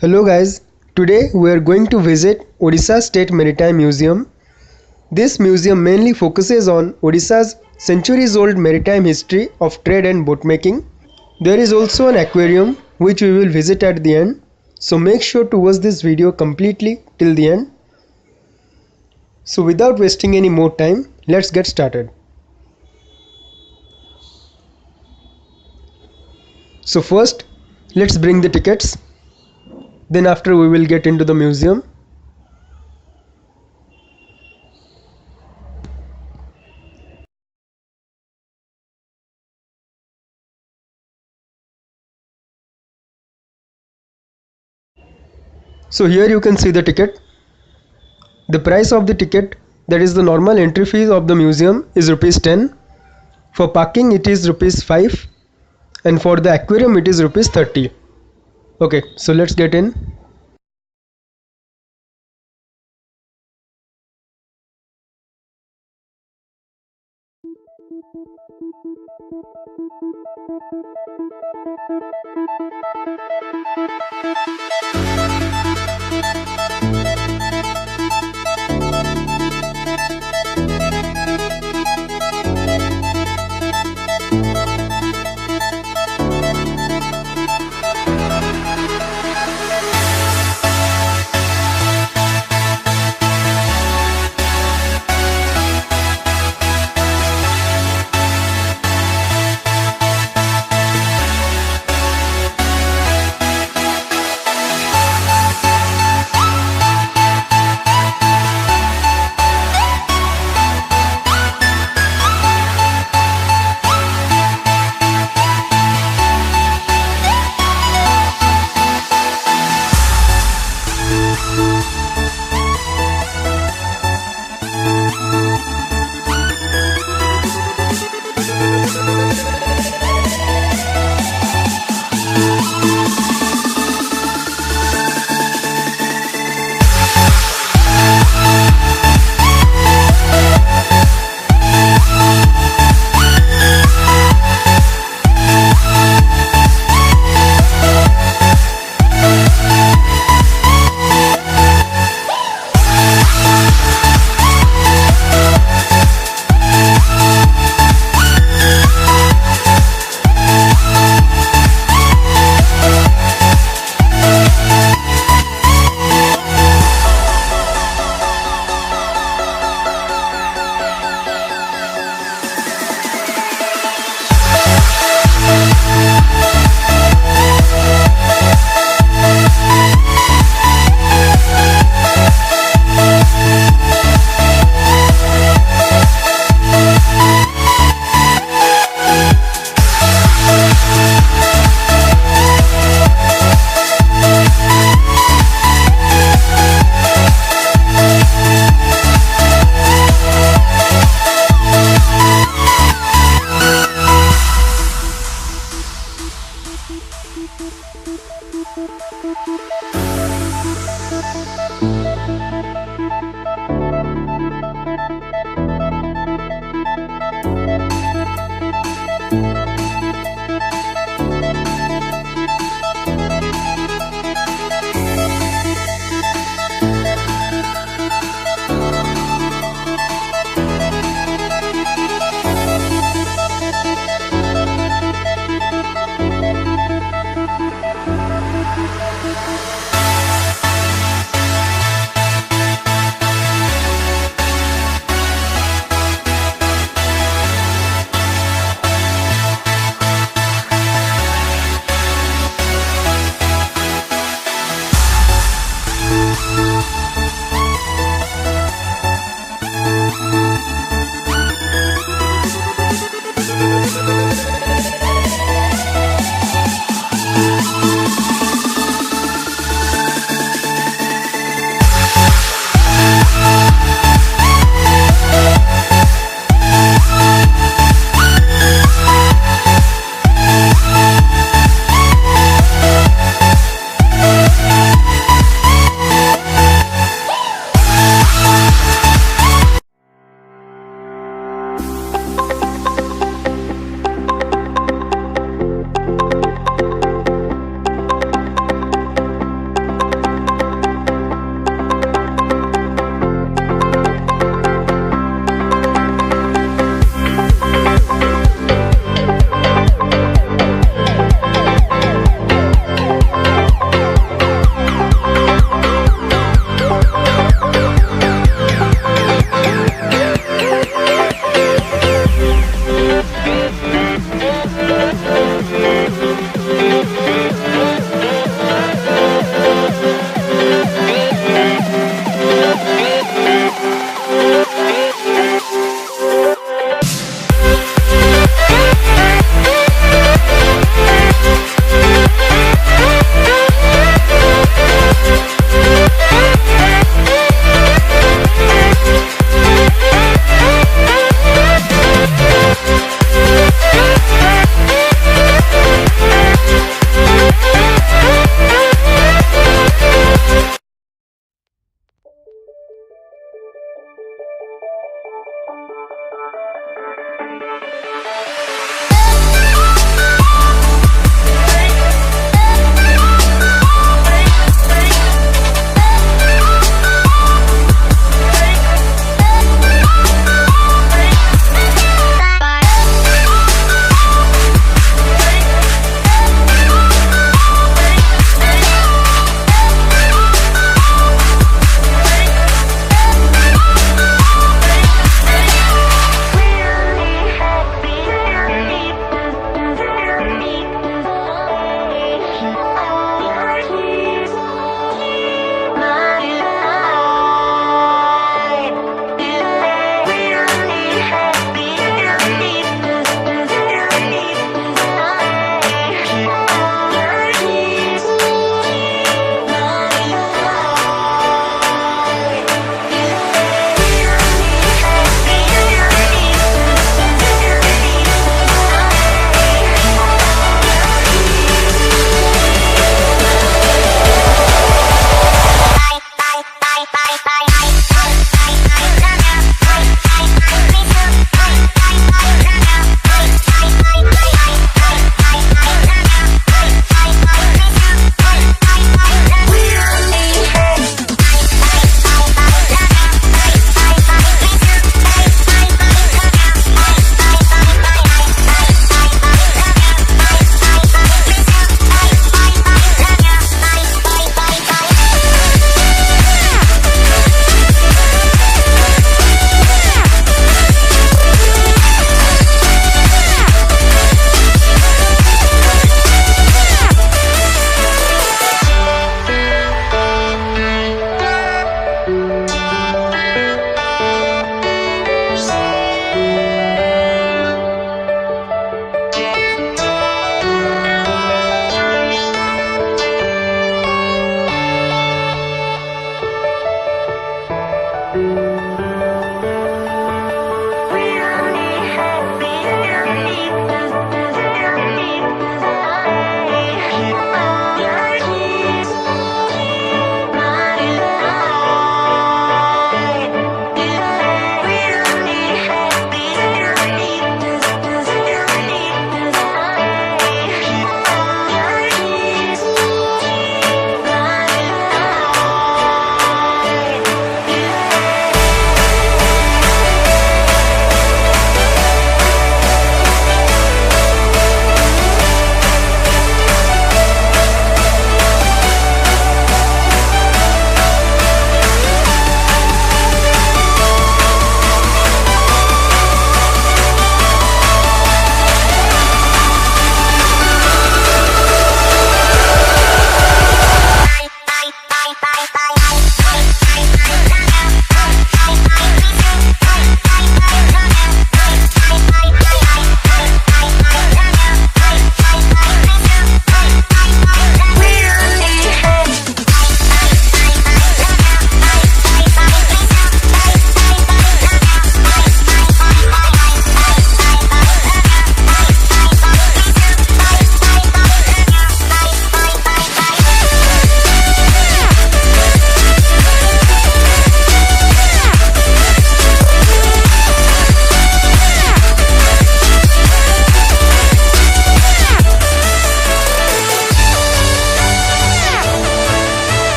Hello guys, today we are going to visit Odisha State Maritime Museum. This museum mainly focuses on Odisha's centuries old maritime history of trade and boat making. There is also an aquarium which we will visit at the end. So make sure to watch this video completely till the end. So without wasting any more time, let's get started. So first, let's bring the tickets. Then after we will get into the museum. So here you can see the ticket. The price of the ticket, that is the normal entry fee of the museum, is rupees 10. For parking it is rupees 5 and for the aquarium it is rupees 30. Okay, so let's get in.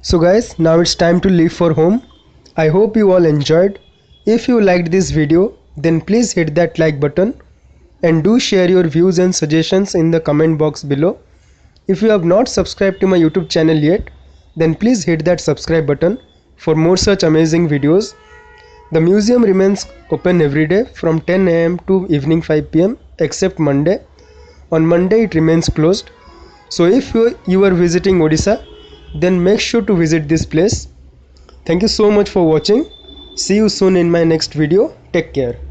So guys, now it's time to leave for home. I hope you all enjoyed. If you liked this video, then please hit that like button and do share your views and suggestions in the comment box below. If you have not subscribed to my YouTube channel yet, then please hit that subscribe button for more such amazing videos. The museum remains open every day from 10 am to evening 5 pm except Monday. On Monday it remains closed. So if you are visiting Odisha, then make sure to visit this place. Thank you so much for watching. See you soon in my next video. Take care.